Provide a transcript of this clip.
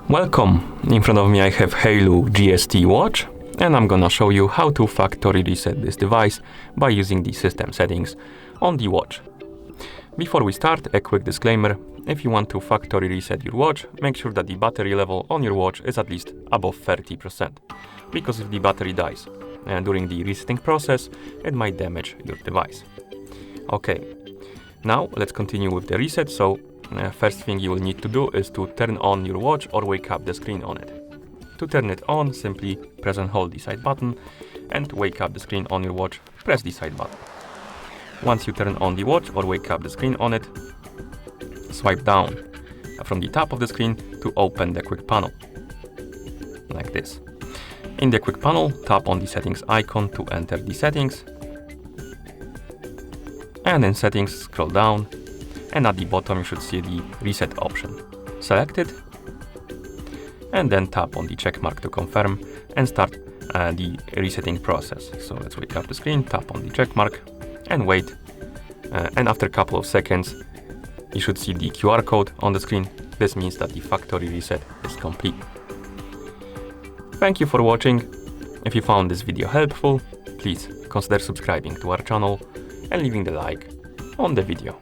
Welcome! In front of me I have Haylou GST watch, and I'm gonna show you how to factory reset this device by using the system settings on the watch. Before we start, a quick disclaimer: if you want to factory reset your watch, make sure that the battery level on your watch is at least above 30%, because if the battery dies during the resetting process, it might damage your device. Okay, now let's continue with the reset. So first thing you will need to do is to turn on your watch or wake up the screen on it. To turn it on, simply press and hold the side button, and to wake up the screen on your watch, press the side button. Once you turn on the watch or wake up the screen on it, swipe down from the top of the screen to open the quick panel, like this. In the quick panel, tap on the settings icon to enter the settings, and in settings scroll down, and at the bottom you should see the reset option. Select it, and then tap on the check mark to confirm and start the resetting process. So let's wake up the screen, tap on the check mark and wait, and after a couple of seconds you should see the QR code on the screen. This means that the factory reset is complete. Thank you for watching. If you found this video helpful, please consider subscribing to our channel and leaving the like on the video.